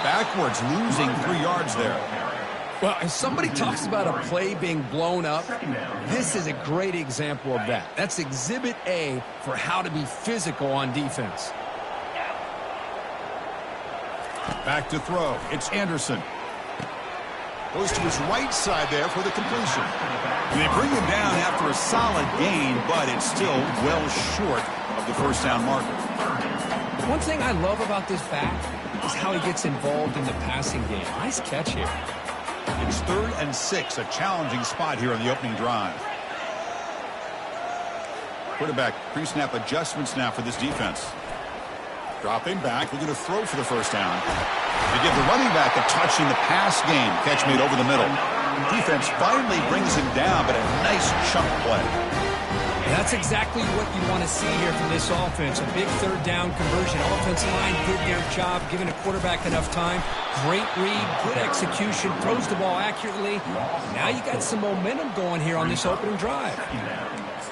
backwards, losing 3 yards there. Well, if somebody talks about a play being blown up, this is a great example of that. That's exhibit A for how to be physical on defense. Back to throw. It's Anderson. Goes to his right side there for the completion. And they bring him down after a solid gain, but it's still well short of the first down marker. One thing I love about this back is how he gets involved in the passing game. Nice catch here. It's 3rd and 6, a challenging spot here on the opening drive. Quarterback pre-snap adjustments now for this defense. Dropping back, looking to throw for the first down. They give the running back a touch in the pass game. Catch made over the middle. Defense finally brings him down, but a nice chunk play. That's exactly what you want to see here from this offense. A big 3rd down conversion. Offensive line did their job, giving a quarterback enough time. Great read, good execution, throws the ball accurately. Now you got some momentum going here on this opening drive.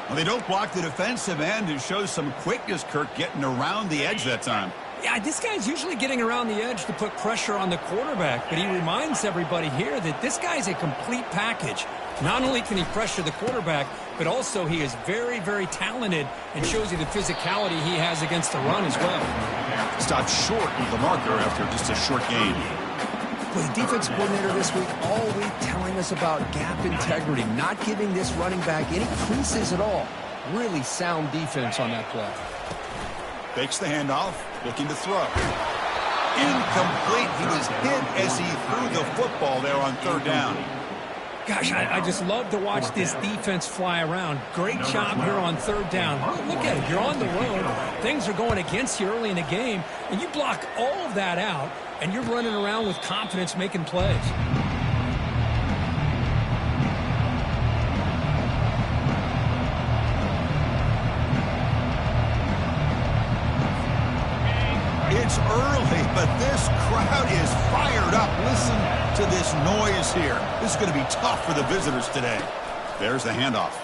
Well, they don't block the defensive end and shows some quickness, Kirk, getting around the edge that time. Yeah, this guy's usually getting around the edge to put pressure on the quarterback, but he reminds everybody here that this guy's a complete package. Not only can he pressure the quarterback, but also he is very, very talented and shows you the physicality he has against the run as well. Stopped short of the marker after just a short gain. Well, the defense coordinator this week all week telling us about gap integrity, not giving this running back any creases at all. Really sound defense on that play. Fakes the handoff, looking to throw. Incomplete. He was hit as he threw the football there on 3rd down. Gosh, I just love to watch this defense fly around. Great job here on 3rd down. Look at it. You're on the road. Things are going against you early in the game, and you block all of that out, and you're running around with confidence making plays. It's early, but this crowd is fired up. Listen to this noise here. This is going to be tough for the visitors today. There's the handoff.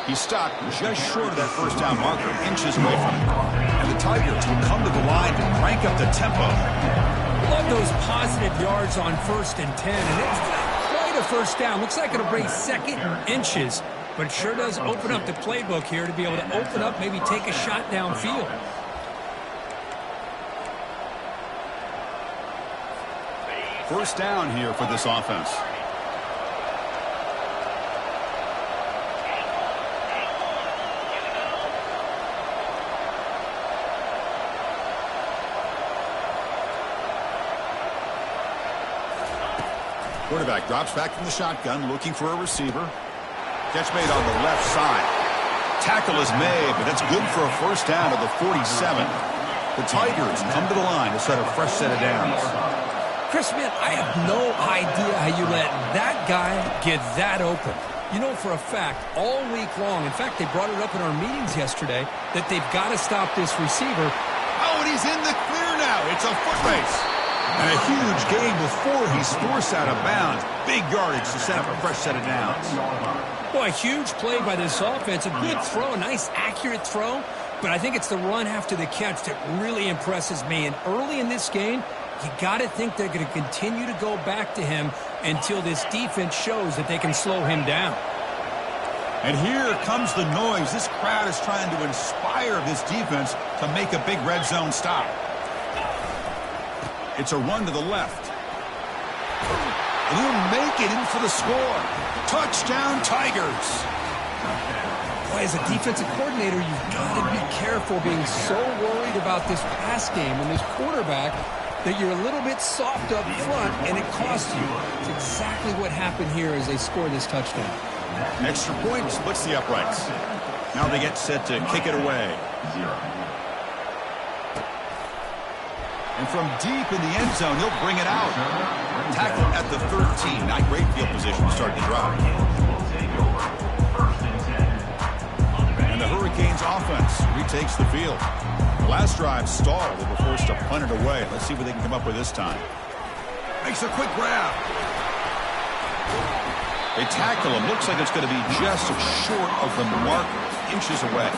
He stopped just short of that first down marker, inches away from it. And the Tigers will come to the line to crank up the tempo. Love those positive yards on 1st and 10, and it's not quite a first down. Looks like it'll bring 2nd and inches, but it sure does open up the playbook here to be able to open up, maybe take a shot downfield. First down here for this offense. Quarterback drops back from the shotgun, looking for a receiver. Catch made on the left side. Tackle is made, but that's good for a first down at the 47. The Tigers come to the line to set a fresh set of downs. Chris, man, I have no idea how you let that guy get that open. You know for a fact, all week long, in fact, they brought it up in our meetings yesterday, that they've got to stop this receiver. Oh, and he's in the clear now. It's a foot race. And a huge gain before he's forced out of bounds. Big yardage to set up a fresh set of downs. Boy, a huge play by this offense. A good throw, a nice accurate throw. But I think it's the run after the catch that really impresses me. And early in this game, you got to think they're going to continue to go back to him until this defense shows that they can slow him down. And here comes the noise. This crowd is trying to inspire this defense to make a big red zone stop. It's a run to the left. And he'll make it in for the score. Touchdown, Tigers. Boy, as a defensive coordinator, you've got to be careful being so worried about this pass game and this quarterback that you're a little bit soft up front, and it costs you. It's exactly what happened here as they score this touchdown. An extra point splits the uprights. Now they get set to kick it away. And from deep in the end zone, he'll bring it out. Tackle at the 13. Not great field position to start the drive. And the Hurricanes offense retakes the field. The last drive stalled. They were forced to punt it away. Let's see what they can come up with this time. Makes a quick grab. They tackle him. Looks like it's going to be just short of the marker. inches away.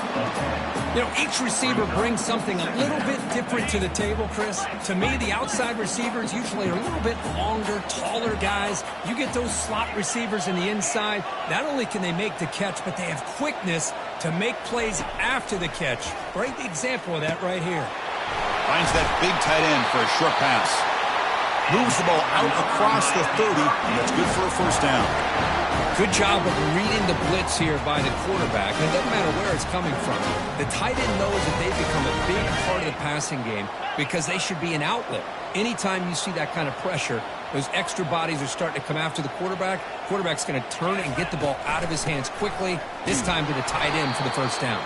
You know, each receiver brings something a little bit different to the table, Chris. To me, the outside receivers usually are a little bit longer, taller guys. You get those slot receivers in the inside, not only can they make the catch, but they have quickness to make plays after the catch. Great example of that right here. Finds that big tight end for a short pass. Moves the ball out across the 30, and that's good for a first down. Good job of reading the blitz here by the quarterback. And it doesn't matter where it's coming from. The tight end knows that they've become a big part of the passing game because they should be an outlet. Anytime you see that kind of pressure, those extra bodies are starting to come after the quarterback. Quarterback's going to turn and get the ball out of his hands quickly, this time to the tight end for the first down.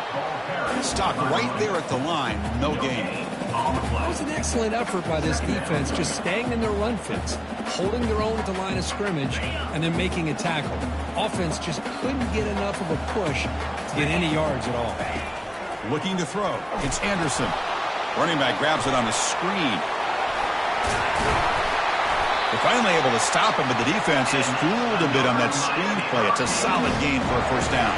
Stopped right there at the line, no gain. That was an excellent effort by this defense, just staying in their run fits, holding their own at the line of scrimmage, and then making a tackle. Offense just couldn't get enough of a push to get any yards at all. Looking to throw. It's Anderson. Running back grabs it on the screen. They're finally able to stop him, but the defense is fooled a bit on that screen play. It's a solid gain for a first down.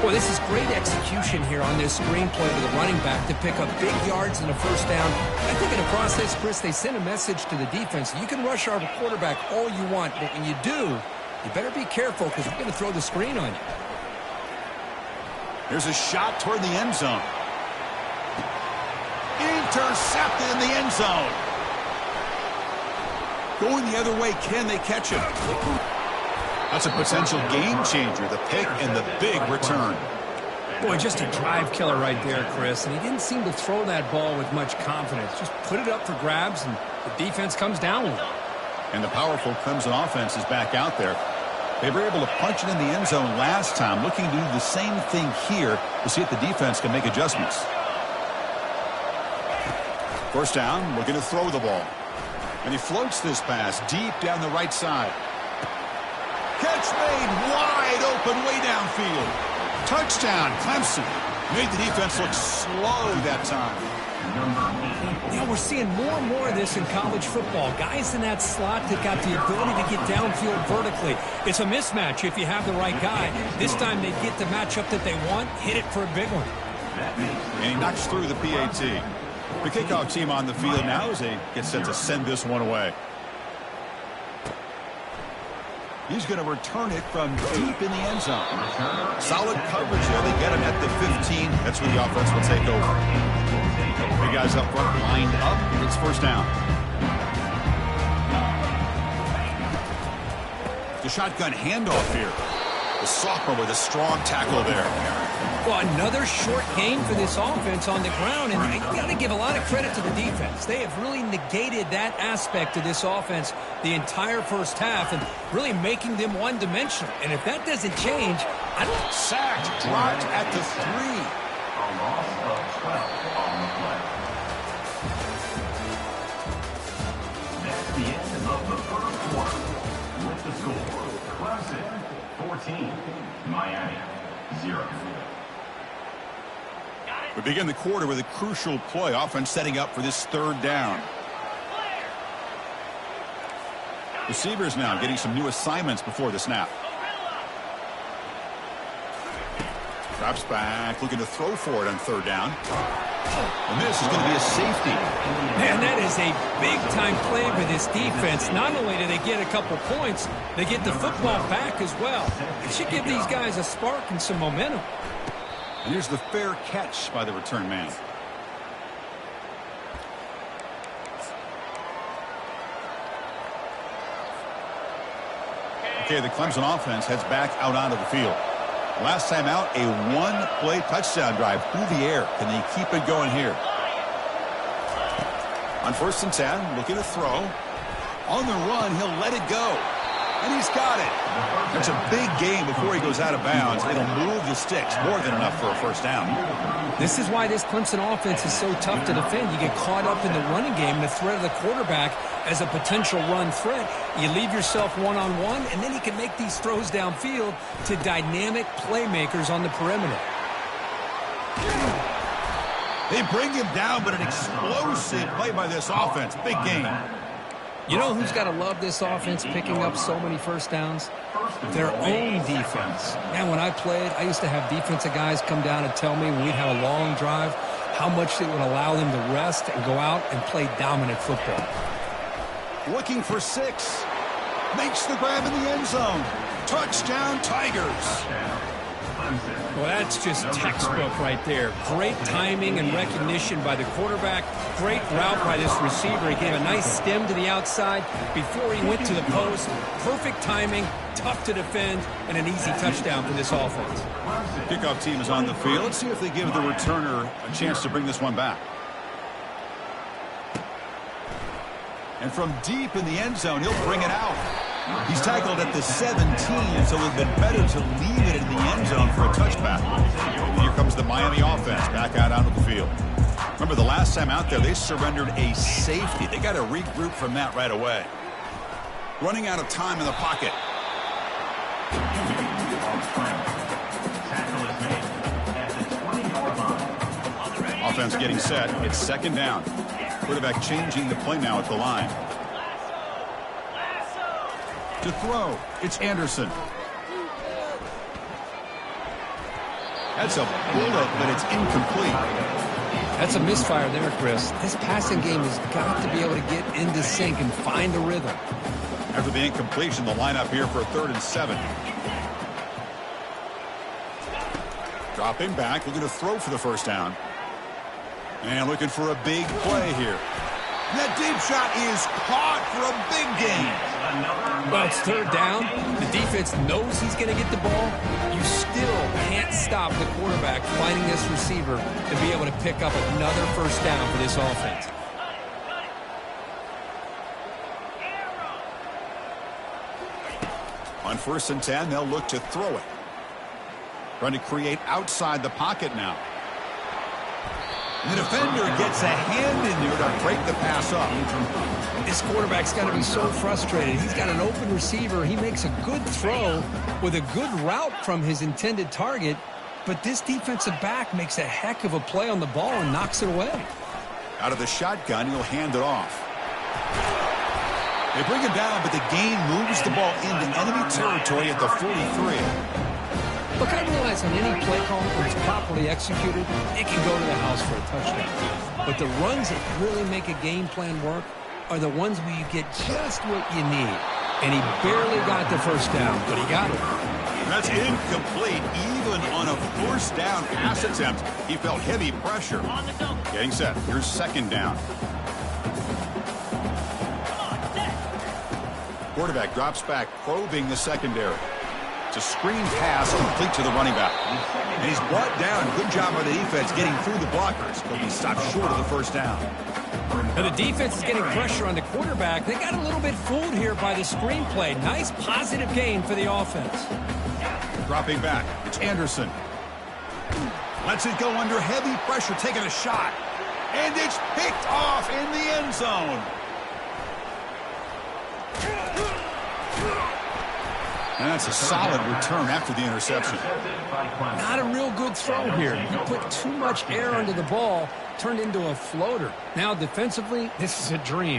Boy, this is great execution here on this screenplay to the running back to pick up big yards and a first down. I think in the process, Chris, they sent a message to the defense. You can rush our quarterback all you want, but when you do, you better be careful because we're going to throw the screen on you. Here's a shot toward the end zone. Intercepted in the end zone. Going the other way, can they catch him? That's a potential game changer, the pick and the big return. Boy, just a drive killer right there, Chris. And he didn't seem to throw that ball with much confidence. Just put it up for grabs, and the defense comes down with it. And the powerful Clemson offense is back out there. They were able to punch it in the end zone last time, looking to do the same thing here to see if the defense can make adjustments. First down, looking to throw the ball. And he floats this pass deep down the right side. Catch made wide open way downfield. Touchdown, Clemson. Made the defense look slow that time. You know, we're seeing more and more of this in college football. Guys in that slot that got the ability to get downfield vertically. It's a mismatch if you have the right guy. This time they get the matchup that they want, hit it for a big one. And he knocks through the PAT. The kickoff team on the field now as they get set to send this one away. He's going to return it from deep in the end zone. Solid coverage there. They get him at the 15. That's where the offense will take over. Big guys up front lined up. It's first down. The shotgun handoff here. The sophomore with a strong tackle there. Well, another short gain for this offense on the ground, and you got to give a lot of credit to the defense. They have really negated that aspect of this offense the entire first half and really making them one-dimensional. And if that doesn't change, I don't... Sacked, dropped at the 3. That's the end of the first quarter. With the score, Clemson 14, Miami 0. We begin the quarter with a crucial play. Offense setting up for this third down. Receivers now getting some new assignments before the snap. Drops back, looking to throw for it on third down. And this is going to be a safety. Man, that is a big-time play for this defense. Not only do they get a couple points, they get the football back as well. It should give these guys a spark and some momentum. And here's the fair catch by the return man. Okay, the Clemson offense heads back out onto the field. Last time out, a one-play touchdown drive through the air. Can they keep it going here? On 1st and 10, looking to throw. On the run, he'll let it go. And he's got it. That's a big gain before he goes out of bounds. It'll move the sticks. More than enough for a first down. This is why this Clemson offense is so tough to defend. You get caught up in the running game and the threat of the quarterback as a potential run threat. You leave yourself one-on-one, and then you can make these throws downfield to dynamic playmakers on the perimeter. They bring him down, but an explosive play by this offense. Big game. You know who's got to love this offense picking up so many first downs? their own defense. Man, when I played, I used to have defensive guys come down and tell me when we'd have a long drive how much it would allow them to rest and go out and play dominant football. Looking for 6. Makes the grab in the end zone. Touchdown, Tigers. Well, that's just textbook right there. Great timing and recognition by the quarterback. Great route by this receiver. He gave a nice stem to the outside before he went to the post. Perfect timing, tough to defend, and an easy touchdown for this offense. Kickoff team is on the field. Let's see if they give the returner a chance to bring this one back. And from deep in the end zone, he'll bring it out. He's tackled at the 17, so it would have been better to leave it in the end zone for a touchback. And here comes the Miami offense back out onto the field. Remember, the last time out there, they surrendered a safety. They got to regroup from that right away. Running out of time in the pocket. Offense getting set. It's second down. Quarterback changing the play now at the line. To throw, it's Anderson. That's a bullet, but it's incomplete. That's a misfire there, Chris. This passing game has got to be able to get into sync and find a rhythm. After the incompletion, the lineup here for a 3rd and 7. Dropping back, looking to throw for the first down. And looking for a big play here. That deep shot is caught for a big gain. Well, it's 3rd down. The defense knows he's going to get the ball. You still can't stop the quarterback finding this receiver to be able to pick up another first down for this offense. On 1st and 10, they'll look to throw it. Trying to create outside the pocket now. And the defender gets a hand in there to break the pass up. This quarterback's got to be so frustrated. He's got an open receiver. He makes a good throw with a good route from his intended target, but this defensive back makes a heck of a play on the ball and knocks it away. Out of the shotgun, he'll hand it off. They bring him down, but the gain moves the ball into enemy territory at the 43. Look, I realize on any play call, when it's properly executed, it can go to the house for a touchdown. But the runs that really make a game plan work are the ones where you get just what you need. And he barely got the first down, but he got it. That's incomplete. Even on a first down pass attempt, he felt heavy pressure. Getting set. Here's 2nd down. Quarterback drops back, probing the secondary. It's a screen pass complete to the running back. And he's brought down. Good job by the defense getting through the blockers. But he stopped short of the first down. Now the defense is getting pressure on the quarterback. They got a little bit fooled here by the screenplay. Nice positive gain for the offense. Dropping back. It's Anderson. Lets it go under heavy pressure, taking a shot. And it's picked off in the end zone. And that's a solid return after the interception. Not a real good throw here. He put too much air under the ball, turned into a floater. Now defensively, this is a dream.